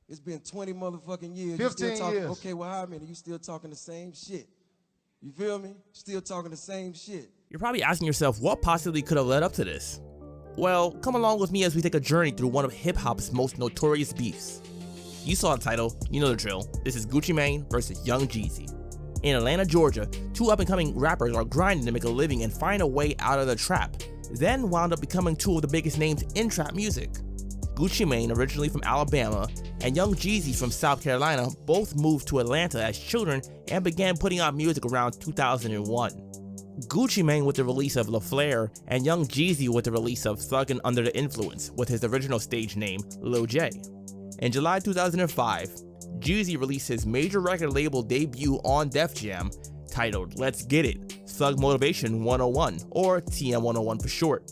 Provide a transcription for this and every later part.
It's been 20 motherfucking years. 15 years. Okay, well, how many? You still talking the same shit. You feel me? Still talking the same shit. You're probably asking yourself what possibly could have led up to this. Well, come along with me as we take a journey through one of hip-hop's most notorious beefs. You saw the title, you know the drill. This is Gucci Mane versus Young Jeezy. In Atlanta, Georgia, two up-and-coming rappers are grinding to make a living and find a way out of the trap, then wound up becoming two of the biggest names in trap music. Gucci Mane, originally from Alabama, and Young Jeezy from South Carolina both moved to Atlanta as children and began putting out music around 2001. Gucci Mane with the release of La Flare, and Young Jeezy with the release of Thuggin' Under the Influence with his original stage name, Lil J. In July 2005, Jeezy released his major record label debut on Def Jam, titled Let's Get It, Thug Motivation 101, or TM 101 for short.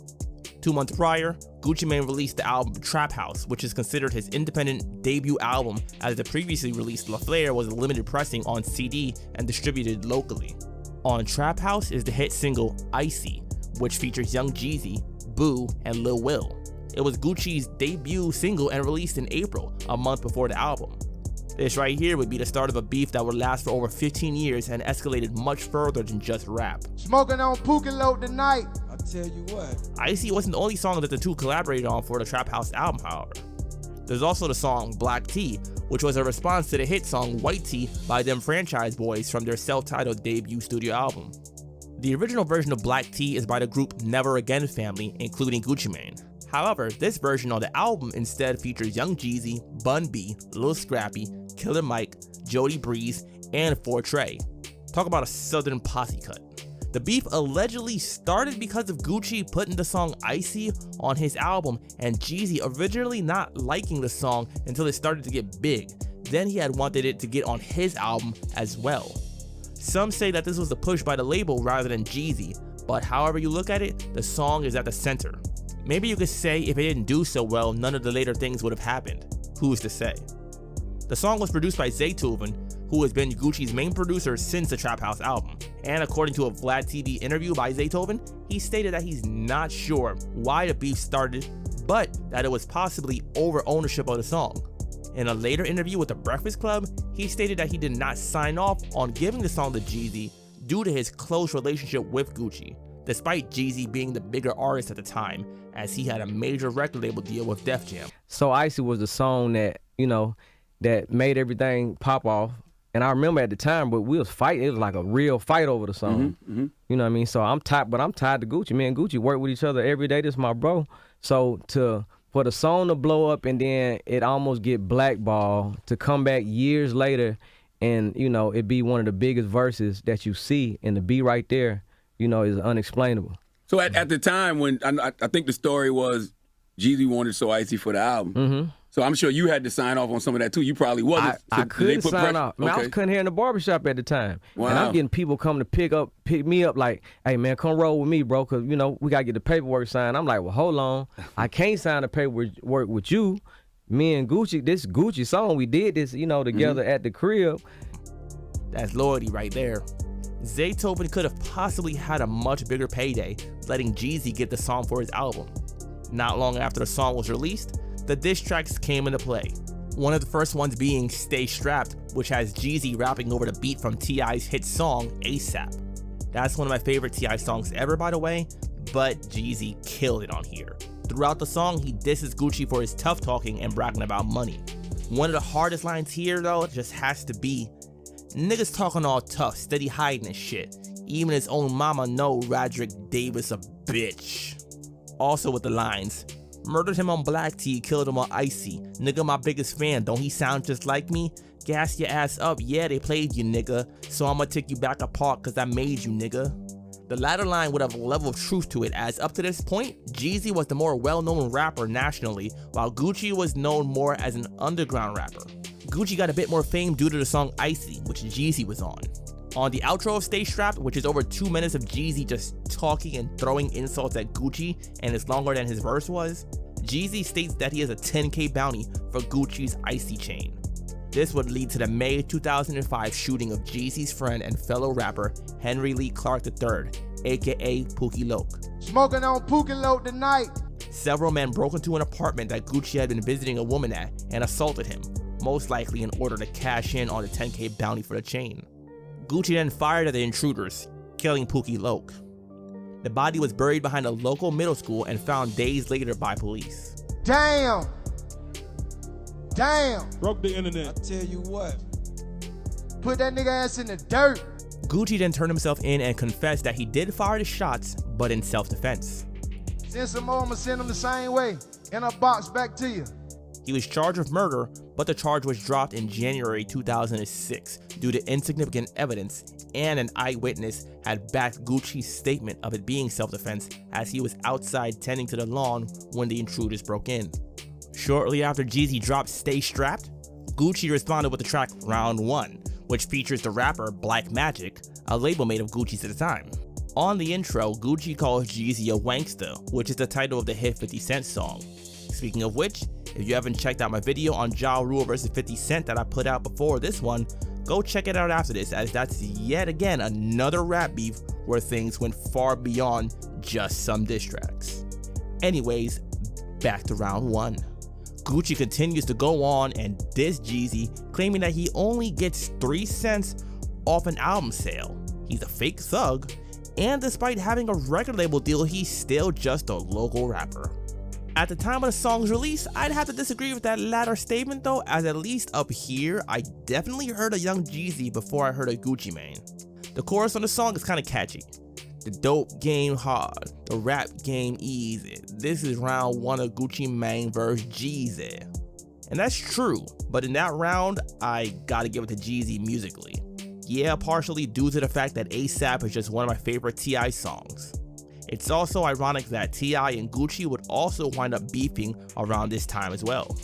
2 months prior, Gucci Mane released the album Trap House, which is considered his independent debut album, as the previously released La Flare was a limited pressing on CD and distributed locally. On Trap House is the hit single Icy, which features Young Jeezy, Boo, and Lil Will. It was Gucci's debut single and released in April, a month before the album. This right here would be the start of a beef that would last for over 15 years and escalated much further than just rap. Smoking on Pookie Load tonight. I tell you what. Icy wasn't the only song that the two collaborated on for the Trap House album, however. There's also the song Black Tea, which was a response to the hit song White Tea by them Franchise Boys from their self-titled debut studio album. The original version of Black Tea is by the group Never Again family, including Gucci Mane. However, this version on the album instead features Young Jeezy, Bun B, Lil Scrappy, Killer Mike, Jody Breeze, and Fortray. Talk about a southern posse cut. The beef allegedly started because of Gucci putting the song Icy on his album and Jeezy originally not liking the song until it started to get big. Then he had wanted it to get on his album as well. Some say that this was a push by the label rather than Jeezy, but however you look at it, the song is at the center. Maybe you could say if it didn't do so well, none of the later things would have happened. Who's to say? The song was produced by Zaytoven, who has been Gucci's main producer since the Trap House album. And according to a Vlad TV interview by Zaytoven, he stated that he's not sure why the beef started, but that it was possibly over ownership of the song. In a later interview with The Breakfast Club, he stated that he did not sign off on giving the song to Jeezy due to his close relationship with Gucci, despite Jeezy being the bigger artist at the time, as he had a major record label deal with Def Jam. So Icy was the song that, that made everything pop off. And I remember at the time, but we was fighting. It was like a real fight over the song. You know what I mean? So I'm tied to Gucci. Me and Gucci work with each other every day. This is my bro. So for the song to blow up and then it almost get blackballed, to come back years later and, it be one of the biggest verses that you see, and to be right there, is unexplainable. So at the time when, I think the story was Jeezy wanted So Icy for the album. So I'm sure you had to sign off on some of that too. You probably wasn't. I couldn't sign off. Man, I was cutting hair in the barbershop at the time. Wow. And I'm getting people coming to pick me up like, hey man, come roll with me, bro, because we gotta get the paperwork signed. I'm like, well, hold on. I can't sign the paperwork with you. Me and Gucci, this Gucci song, we did this, together at the crib. That's loyalty right there. Zaytoven could have possibly had a much bigger payday, letting Jeezy get the song for his album. Not long after the song was released, the diss tracks came into play. One of the first ones being Stay Strapped, which has Jeezy rapping over the beat from T.I.'s hit song, ASAP. That's one of my favorite T.I. songs ever, by the way, but Jeezy killed it on here. Throughout the song, he disses Gucci for his tough talking and bragging about money. One of the hardest lines here, though, just has to be, niggas talking all tough, steady hiding his shit. Even his own mama know Roderick Davis a bitch. Also with the lines, murdered him on Black Tea, killed him on Icy. Nigga my biggest fan, don't he sound just like me? Gas your ass up, yeah they played you nigga. So I'ma take you back apart cause I made you nigga. The latter line would have a level of truth to it, as up to this point, Jeezy was the more well-known rapper nationally, while Gucci was known more as an underground rapper. Gucci got a bit more fame due to the song Icy, which Jeezy was on. On the outro of Stay Strapped, which is over 2 minutes of Jeezy just talking and throwing insults at Gucci, and it's longer than his verse was, Jeezy states that he has a $10K bounty for Gucci's Icy chain. This would lead to the May 2005 shooting of Jeezy's friend and fellow rapper Henry Lee Clark III, aka Pookie Loke. Smoking on Pookie Loke tonight. Several men broke into an apartment that Gucci had been visiting a woman at and assaulted him. most likely in order to cash in on the 10K bounty for the chain. Gucci then fired at the intruders, killing Pookie Loc. The body was buried behind a local middle school and found days later by police. Damn. Damn. Broke the I internet. tell you what. Put that nigga ass in the dirt. Gucci then turned himself in and confessed that he did fire the shots, but in self-defense. Send some more, I'ma send them the same way. In a box back to you. He was charged with murder, but the charge was dropped in January 2006 due to insignificant evidence, and an eyewitness had backed Gucci's statement of it being self-defense as he was outside tending to the lawn when the intruders broke in. Shortly after Jeezy dropped Stay Strapped, Gucci responded with the track Round 1, which features the rapper Black Magic, a label mate of Gucci's at the time. On the intro, Gucci calls Jeezy a wankster, which is the title of the hit 50 Cent song. Speaking of which, if you haven't checked out my video on Ja Rule vs 50 Cent that I put out before this one, go check it out after this, as that's yet again another rap beef where things went far beyond just some diss tracks. Anyways, back to Round 1. Gucci continues to go on and diss Jeezy, claiming that he only gets 3 cents off an album sale. He's a fake thug, and despite having a record label deal, he's still just a local rapper. At the time of the song's release, I'd have to disagree with that latter statement though, as at least up here, I definitely heard a Young Jeezy before I heard a Gucci Mane. The chorus on the song is kinda catchy. The dope game hard, the rap game easy. This is round 1 of Gucci Mane vs Jeezy. And that's true, but in that round, I gotta give it to Jeezy musically. Yeah, partially due to the fact that ASAP is just one of my favorite T.I. songs. It's also ironic that T.I. and Gucci would also wind up beefing around this time as well.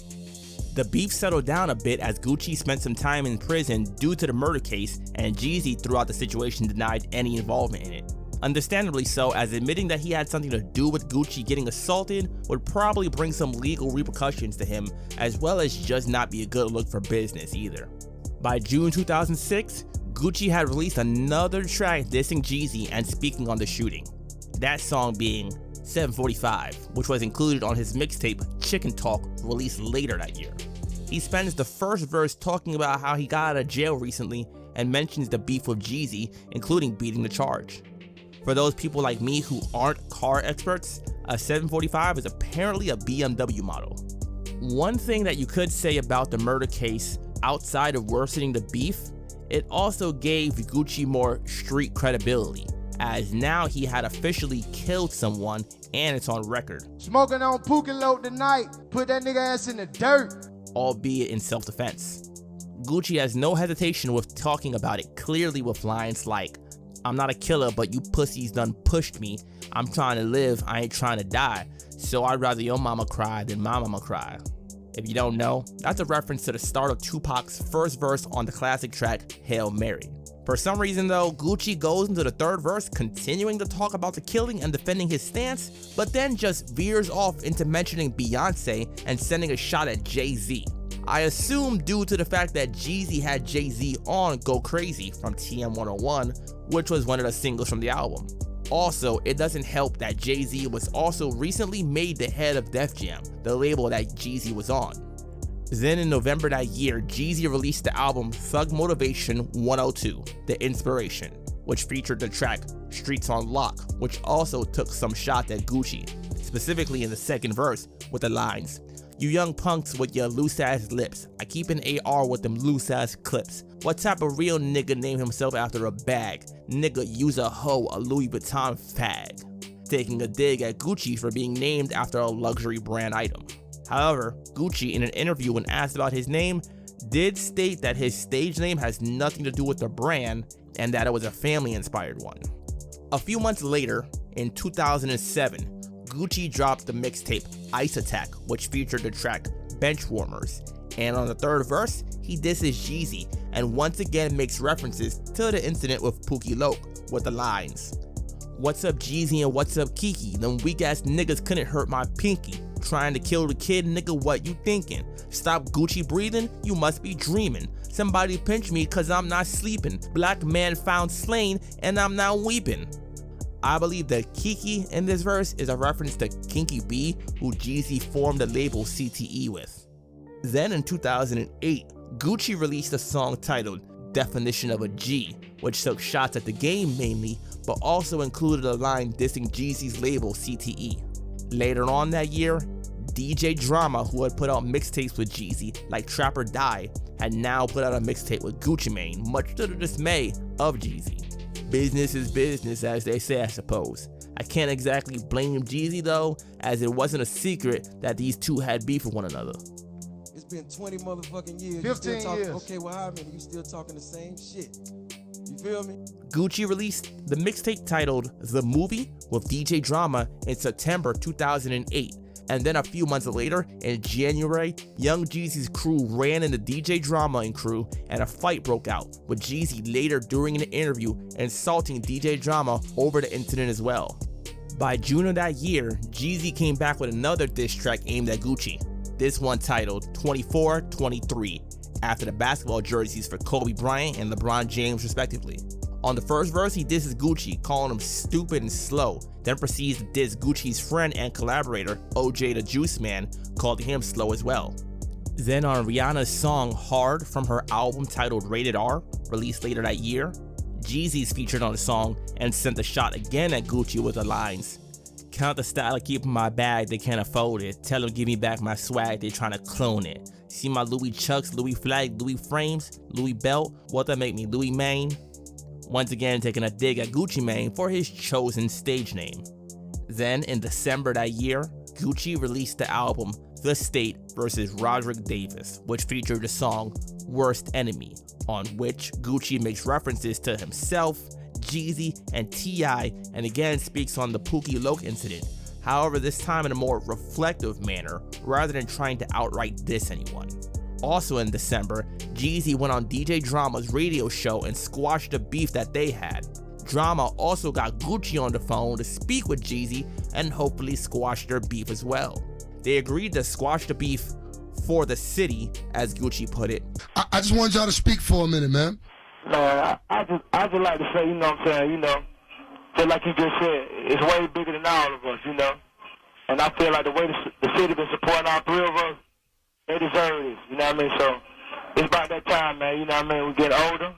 The beef settled down a bit as Gucci spent some time in prison due to the murder case, and Jeezy throughout the situation denied any involvement in it. Understandably so, as admitting that he had something to do with Gucci getting assaulted would probably bring some legal repercussions to him, as well as just not be a good look for business either. By June 2006, Gucci had released another track dissing Jeezy and speaking on the shooting. That song being 745, which was included on his mixtape Chicken Talk, released later that year. He spends the first verse talking about how he got out of jail recently and mentions the beef with Jeezy, including beating the charge. For those people like me who aren't car experts, a 745 is apparently a BMW model. One thing that you could say about the murder case, outside of worsening the beef, it also gave Gucci more street credibility, as now he had officially killed someone and it's on record. Smoking on Pookie Loc tonight. Put that nigga ass in the dirt. Albeit in self-defense. Gucci has no hesitation with talking about it, clearly with lines like, "I'm not a killer, but you pussies done pushed me. I'm trying to live, I ain't trying to die. So I'd rather your mama cry than my mama cry." If you don't know, that's a reference to the start of Tupac's first verse on the classic track Hail Mary. For some reason though, Gucci goes into the third verse continuing to talk about the killing and defending his stance, but then just veers off into mentioning Beyonce and sending a shot at Jay-Z. I assume due to the fact that Jeezy had Jay-Z on Go Crazy from TM 101, which was one of the singles from the album. Also, it doesn't help that Jay-Z was also recently made the head of Def Jam, the label that Jeezy was on. Then in November that year, Jeezy released the album Thug Motivation 102, The Inspiration, which featured the track Streets on Lock, which also took some shots at Gucci, specifically in the second verse with the lines, "You young punks with your loose ass lips, I keep an AR with them loose ass clips. What type of real nigga name himself after a bag? Nigga use a hoe, a Louis Vuitton fag." Taking a dig at Gucci for being named after a luxury brand item. However, Gucci, in an interview when asked about his name, did state that his stage name has nothing to do with the brand and that it was a family-inspired one. A few months later, in 2007, Gucci dropped the mixtape Ice Attack, which featured the track Benchwarmers, and on the third verse, he disses Jeezy and once again makes references to the incident with Pookie Loc with the lines, "What's up Jeezy and what's up Kiki? Them weak ass niggas couldn't hurt my pinky. Trying to kill the kid, nigga, what you thinking? Stop Gucci breathing, you must be dreaming. Somebody pinch me cause I'm not sleeping. Black man found slain and I'm now weeping." I believe that Kiki in this verse is a reference to Kinky B, who Jeezy formed the label CTE with. Then in 2008, Gucci released a song titled Definition of a G, which took shots at the game mainly, but also included a line dissing Jeezy's label CTE. Later on that year, DJ Drama, who had put out mixtapes with Jeezy like Trap or Die, had now put out a mixtape with Gucci Mane, much to the dismay of Jeezy. Business is business, as they say, I suppose. I can't exactly blame Jeezy though, as it wasn't a secret that these two had beef with one another. It's been 20 motherfucking years. 15 years. Okay, well, how many? You still talking the same shit. You feel me? Gucci released the mixtape titled The Movie with DJ Drama in September 2008. And then a few months later, in January, Young Jeezy's crew ran into DJ Drama and crew, and a fight broke out, with Jeezy later during an interview insulting DJ Drama over the incident as well. By June of that year, Jeezy came back with another diss track aimed at Gucci, this one titled 24-23, after the basketball jerseys for Kobe Bryant and LeBron James respectively. On the first verse, he disses Gucci, calling him stupid and slow, then proceeds to diss Gucci's friend and collaborator, OJ the Juice Man, calling him slow as well. Then on Rihanna's song Hard from her album titled Rated R, released later that year, Jeezy's featured on the song and sent a shot again at Gucci with the lines, "Count the style I keep in my bag, they can't afford it. Tell them give me back my swag, they tryna clone it. See my Louis Chucks, Louis flag, Louis frames, Louis belt, what that make me, Louis Mane?" Once again taking a dig at Gucci Mane for his chosen stage name. Then in December that year, Gucci released the album The State vs. Roderick Davis, which featured the song Worst Enemy, on which Gucci makes references to himself, Jeezy, and T.I., and again speaks on the Pookie Loc incident, however this time in a more reflective manner rather than trying to outright diss anyone. Also in December, Jeezy went on DJ Drama's radio show and squashed the beef that they had. Drama also got Gucci on the phone to speak with Jeezy and hopefully squash their beef as well. They agreed to squash the beef for the city, as Gucci put it. I just wanted y'all to speak for a minute, man. Man, I just like to say, you know what I'm saying, just like you just said, it's way bigger than all of us, And I feel like the way the city been supporting all three of us, they deserve this, you know what I mean? So it's about that time, man, you know what I mean? We're getting older,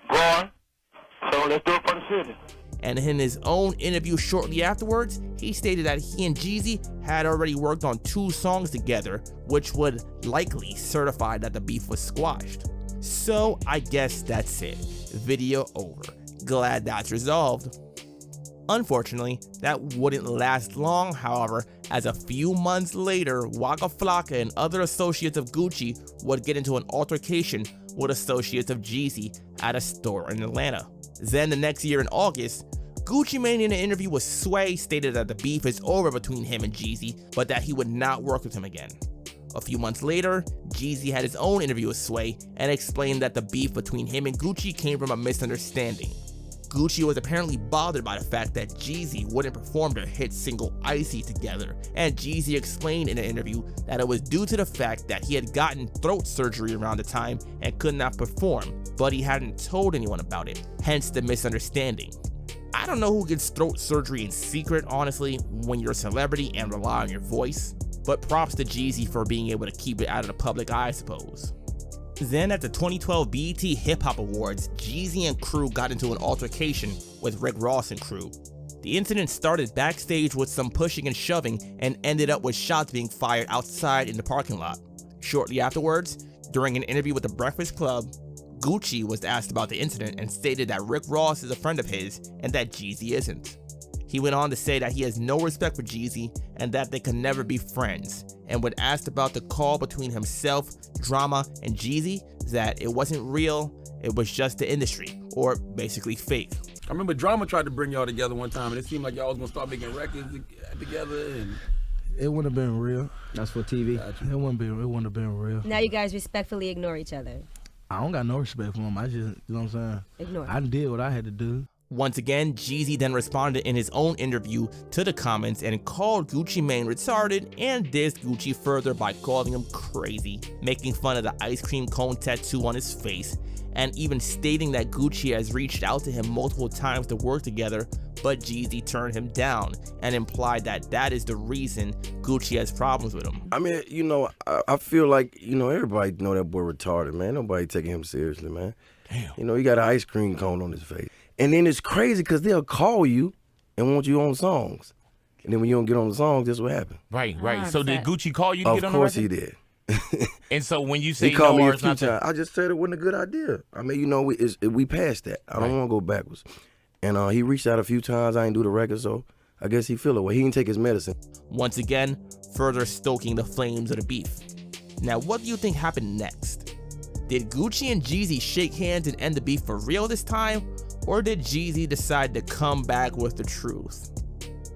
growing, so let's do it for the city. And in his own interview shortly afterwards, he stated that he and Jeezy had already worked on 2 songs together, which would likely certify that the beef was squashed. So I guess that's it. Video over. Glad that's resolved. Unfortunately, that wouldn't last long, however, as a few months later, Waka Flocka and other associates of Gucci would get into an altercation with associates of Jeezy at a store in Atlanta. Then the next year in August, Gucci Mane in an interview with Sway stated that the beef is over between him and Jeezy, but that he would not work with him again. A few months later, Jeezy had his own interview with Sway and explained that the beef between him and Gucci came from a misunderstanding. Gucci was apparently bothered by the fact that Jeezy wouldn't perform their hit single Icy together, and Jeezy explained in an interview that it was due to the fact that he had gotten throat surgery around the time and could not perform, but he hadn't told anyone about it, hence the misunderstanding. I don't know who gets throat surgery in secret, honestly, when you're a celebrity and rely on your voice, but props to Jeezy for being able to keep it out of the public eye, I suppose. Then at the 2012 BET Hip Hop Awards, Jeezy and crew got into an altercation with Rick Ross and crew. The incident started backstage with some pushing and shoving and ended up with shots being fired outside in the parking lot. Shortly afterwards, during an interview with The Breakfast Club, Gucci was asked about the incident and stated that Rick Ross is a friend of his and that Jeezy isn't. He went on to say that he has no respect for Jeezy and that they could never be friends, and when asked about the call between himself, Drama, and Jeezy, that it wasn't real, it was just the industry, or basically fake. I remember Drama tried to bring y'all together one time, and it seemed like y'all was gonna start making records together, and it wouldn't have been real. That's for TV. It wouldn't have been real. Now you guys respectfully ignore each other. I don't got no respect for him. I just, you know what I'm saying? Ignore. I did what I had to do. Once again, Jeezy then responded in his own interview to the comments and called Gucci Mane retarded and dissed Gucci further by calling him crazy, making fun of the ice cream cone tattoo on his face, and even stating that Gucci has reached out to him multiple times to work together, but Jeezy turned him down and implied that that is the reason Gucci has problems with him. I mean, you know, I feel like, you know, everybody know that boy retarded, man. Nobody taking him seriously, man. Damn. You know, he got an ice cream cone on his face. And then it's crazy because they'll call you and want you on songs. And then when you don't get on the songs, this what happened. Right. I'm So did upset. Gucci call you to get on the record? Of course he did. And so when you say He called no me or a it's few not times. I just said it wasn't a good idea. I mean, you know, we passed that. I don't want to go backwards. And he reached out a few times. I ain't do the record, so I guess he feel it. Well, he didn't take his medicine. Once again, further stoking the flames of the beef. Now, what do you think happened next? Did Gucci and Jeezy shake hands and end the beef for real this time? Or did Jeezy decide to come back with the truth?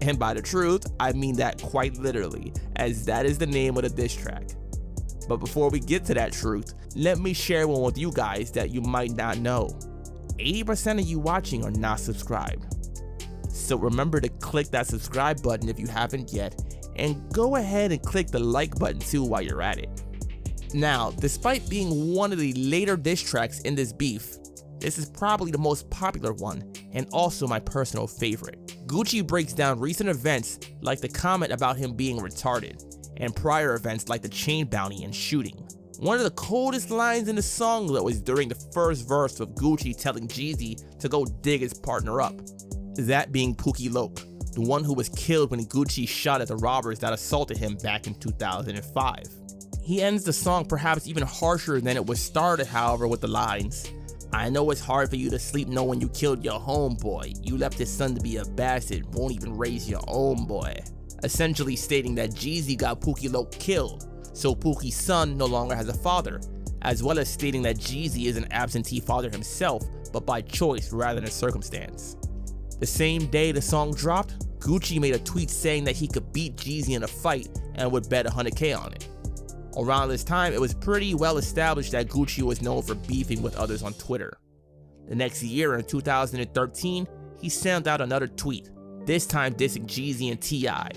And by the truth, I mean that quite literally, as that is the name of the diss track. But before we get to that truth, let me share one with you guys that you might not know. 80% of you watching are not subscribed. So remember to click that subscribe button if you haven't yet, and go ahead and click the like button too while you're at it. Now, despite being one of the later diss tracks in this beef, this is probably the most popular one, and also my personal favorite. Gucci breaks down recent events like the comment about him being retarded, and prior events like the chain bounty and shooting. One of the coldest lines in the song though is during the first verse of Gucci telling Jeezy to go dig his partner up. That being Pookie Loke, the one who was killed when Gucci shot at the robbers that assaulted him back in 2005. He ends the song perhaps even harsher than it was started, however, with the lines, "I know it's hard for you to sleep knowing you killed your homeboy. You left his son to be a bastard, won't even raise your own boy." Essentially stating that Jeezy got Pookie Loke killed, so Pookie's son no longer has a father, as well as stating that Jeezy is an absentee father himself, but by choice rather than circumstance. The same day the song dropped, Gucci made a tweet saying that he could beat Jeezy in a fight and would bet $100K on it. Around this time, it was pretty well established that Gucci was known for beefing with others on Twitter. The next year, in 2013, he sent out another tweet, this time dissing Jeezy and T.I.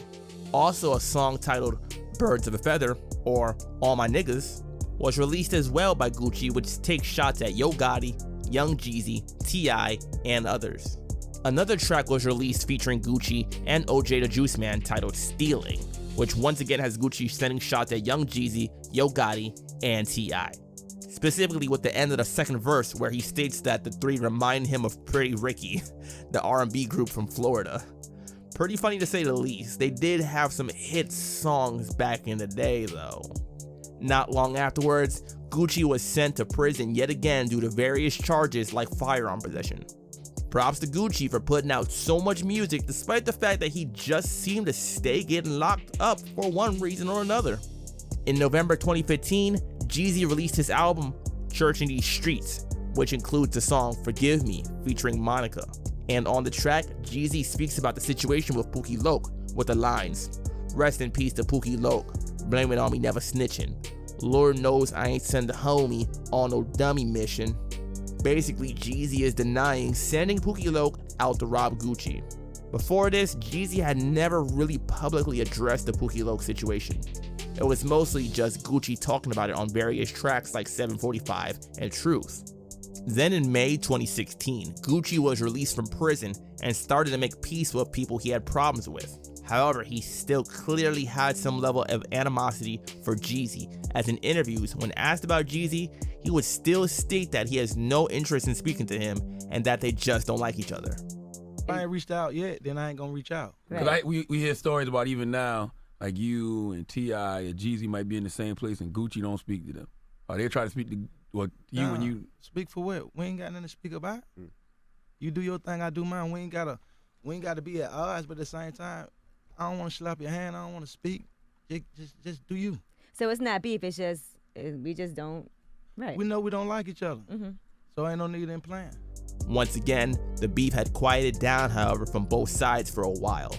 Also, a song titled Birds of a Feather, or All My Niggas, was released as well by Gucci, which takes shots at Yo Gotti, Young Jeezy, T.I., and others. Another track was released featuring Gucci and OJ the Juice Man titled Stealing, which once again has Gucci sending shots at Young Jeezy, Yo Gotti, and T.I. Specifically with the end of the second verse where he states that the three remind him of Pretty Ricky, the R&B group from Florida. Pretty funny to say the least. They did have some hit songs back in the day though. Not long afterwards, Gucci was sent to prison yet again due to various charges like firearm possession. Props to Gucci for putting out so much music despite the fact that he just seemed to stay getting locked up for one reason or another. In November 2015, Jeezy released his album Church in These Streets, which includes the song Forgive Me featuring Monica. And on the track, Jeezy speaks about the situation with Pookie Loke with the lines, "Rest in peace to Pookie Loke, blame it on me never snitching. Lord knows I ain't send a homie on no dummy mission." Basically, Jeezy is denying sending Pookie Loke out to rob Gucci. Before this, Jeezy had never really publicly addressed the Pookie Loke situation. It was mostly just Gucci talking about it on various tracks like 745 and Truth. Then in May 2016, Gucci was released from prison and started to make peace with people he had problems with. However, he still clearly had some level of animosity for Jeezy, as in interviews, when asked about Jeezy, he would still state that he has no interest in speaking to him and that they just don't like each other. If I ain't reached out yet, then I ain't gonna reach out. Because we hear stories about even now, like you and T.I. and Jeezy might be in the same place and Gucci don't speak to them. Or they try to speak to you and you. Speak for what? We ain't got nothing to speak about. You do your thing, I do mine. We ain't gotta be at odds, but at the same time, I don't want to slap your hand. I don't want to speak. Just do you. So it's not beef. It's just we just don't. Right. We know we don't like each other, so ain't no need in playing. Once again, the beef had quieted down, however, from both sides for a while.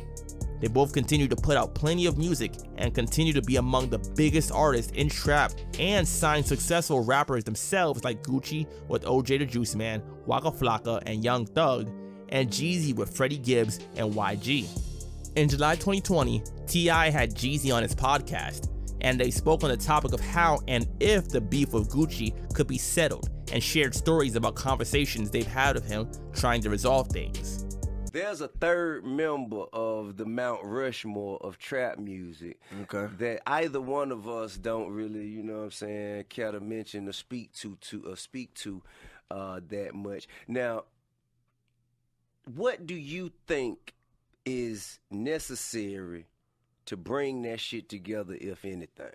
They both continued to put out plenty of music and continue to be among the biggest artists in trap and signed successful rappers themselves like Gucci with OJ the Juice Man, Waka Flocka, and Young Thug, and Jeezy with Freddie Gibbs and YG. In July 2020, T.I. had Jeezy on his podcast, and they spoke on the topic of how and if the beef with Gucci could be settled, and shared stories about conversations they've had with him trying to resolve things. There's a third member of the Mount Rushmore of trap music that either one of us don't really, you know what I'm saying, care to mention or speak to that much. Now, what do you think is necessary to bring that shit together, if anything?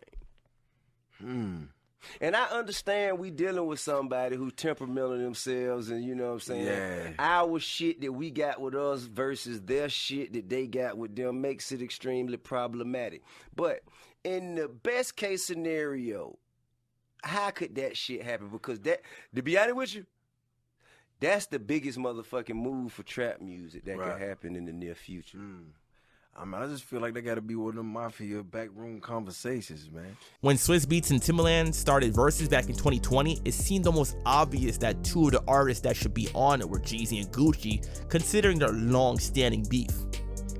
And I understand we dealing with somebody who temperamental themselves, and you know what I'm saying? Yeah. Our shit that we got with us versus their shit that they got with them makes it extremely problematic. But in the best case scenario, how could that shit happen? Because that, to be honest with you, that's the biggest motherfucking move for trap music that could happen in the near future. I mean, I just feel like they got to be one of them mafia backroom conversations, man. When Swizz Beatz and Timbaland started Verzuz back in 2020, it seemed almost obvious that two of the artists that should be on it were Jeezy and Gucci, considering their long-standing beef.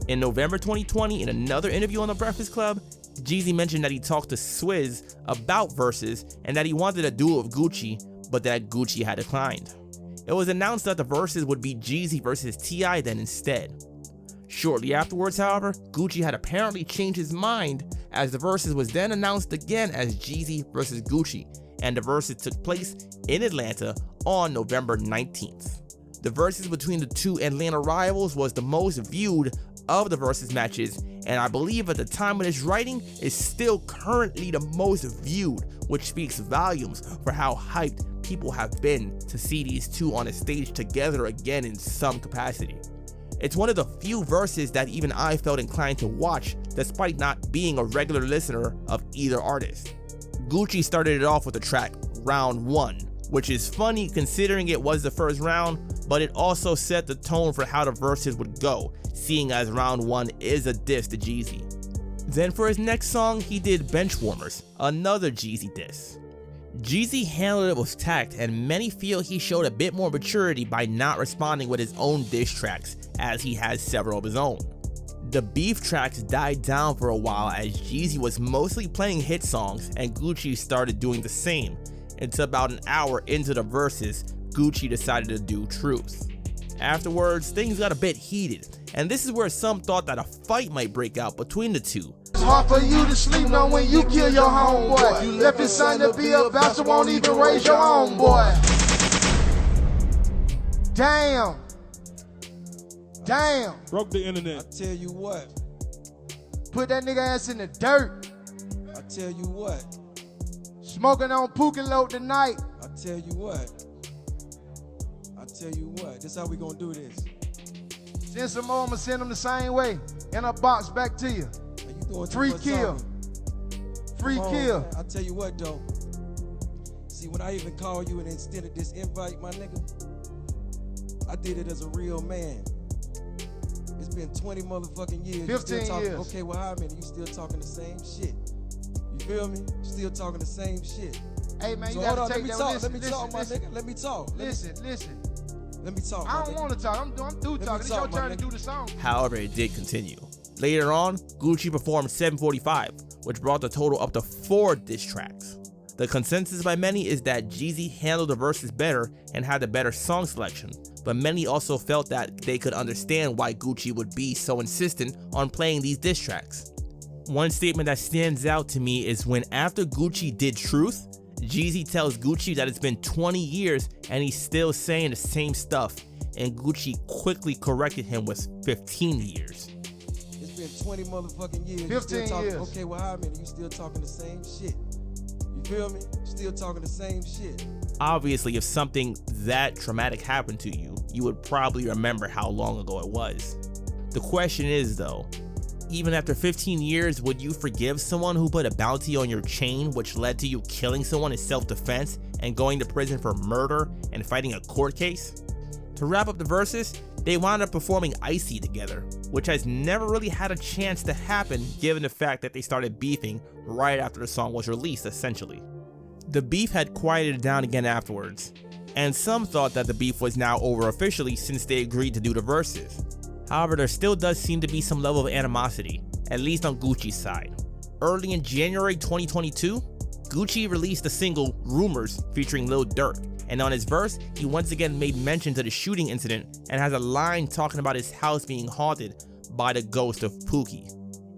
In November 2020, in another interview on The Breakfast Club, Jeezy mentioned that he talked to Swizz about Verzuz and that he wanted a duel with Gucci, but that Gucci had declined. It was announced that the Verzuz would be Jeezy versus T.I. then instead. Shortly afterwards, however, Gucci had apparently changed his mind, as the Verzuz was then announced again as Jeezy versus Gucci, and the Verzuz took place in Atlanta on November 19th. The Verzuz between the two Atlanta rivals was the most viewed of the Verzuz matches, and I believe at the time of this writing is still currently the most viewed, which speaks volumes for how hyped people have been to see these two on a stage together again in some capacity. It's one of the few Verzuz that even I felt inclined to watch, despite not being a regular listener of either artist. Gucci started it off with the track Round 1, which is funny considering it was the first round, but it also set the tone for how the Verzuz would go, seeing as Round 1 is a diss to Jeezy. Then for his next song, he did Benchwarmers, another Jeezy diss. Jeezy handled it with tact, and many feel he showed a bit more maturity by not responding with his own diss tracks, as he has several of his own. The beef tracks died down for a while as Jeezy was mostly playing hit songs and Gucci started doing the same, until about an hour into the Verzuz, Gucci decided to do Truth. Afterwards, things got a bit heated, and this is where some thought that a fight might break out between the two. It's hard for you to sleep knowing when you kill your homeboy. You left his son to be a bastard, won't even raise your own boy. Damn. Damn. Broke the internet. I tell you what. Put that nigga ass in the dirt. I tell you what. Smoking on Pookie Load tonight. I tell you what. I tell you what. This how we gonna do this. Send some more, I'ma send them the same way. In a box back to you. Free kill. Free kill. I tell you what though. See, when I even called you and extended this invite, my nigga, I did it as a real man. It's been 20 motherfucking years. 15 years. Okay, well, how many? You still talking the same shit. You feel me? Still talking the same shit. Hey, man, so you gotta take that. that. Let me talk, my nigga. Let me talk. Listen. Let me talk. I don't want to talk. I'm through talking. It's your turn to do the song. However, it did continue. Later on, Gucci performed 745, which brought the total up to 4 diss tracks. The consensus by many is that Jeezy handled the Verzuz better and had a better song selection, but many also felt that they could understand why Gucci would be so insistent on playing these diss tracks. One statement that stands out to me is when after Gucci did Truth, Jeezy tells Gucci that it's been 20 years and he's still saying the same stuff, and Gucci quickly corrected him with 15 years. It's been 20 motherfucking years. 15 years. Okay, well, how many? You still talking the same shit. You feel me? Still talking the same shit. Obviously, if something that traumatic happened to you, you would probably remember how long ago it was. The question is though, even after 15 years, would you forgive someone who put a bounty on your chain which led to you killing someone in self-defense and going to prison for murder and fighting a court case? To wrap up the Verzuz, they wound up performing Icy together, which has never really had a chance to happen given the fact that they started beefing right after the song was released, essentially. The beef had quieted down again afterwards, and some thought that the beef was now over officially since they agreed to do the Verzuz. However, there still does seem to be some level of animosity, at least on Gucci's side. Early in January 2022, Gucci released the single Rumors featuring Lil Durk, and on his verse, he once again made mention to the shooting incident and has a line talking about his house being haunted by the ghost of Pookie.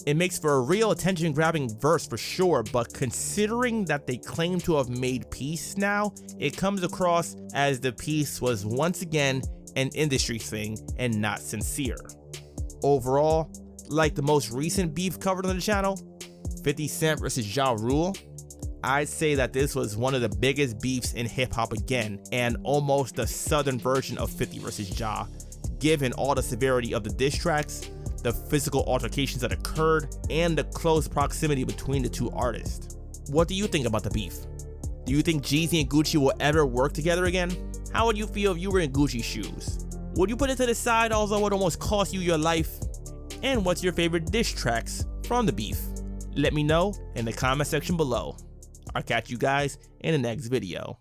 It makes for a real attention-grabbing verse for sure, but considering that they claim to have made peace now, it comes across as the peace was once again an industry thing and not sincere. Overall, like the most recent beef covered on the channel, 50 Cent versus Ja Rule, I'd say that this was one of the biggest beefs in hip-hop again, and almost the southern version of 50 versus Ja, given all the severity of the diss tracks, the physical altercations that occurred, and the close proximity between the two artists. What do you think about the beef? Do you think Jeezy and Gucci will ever work together again? How would you feel if you were in Gucci's shoes? Would you put it to the side although it would almost cost you your life? And what's your favorite diss tracks from the beef? Let me know in the comment section below. I'll catch you guys in the next video.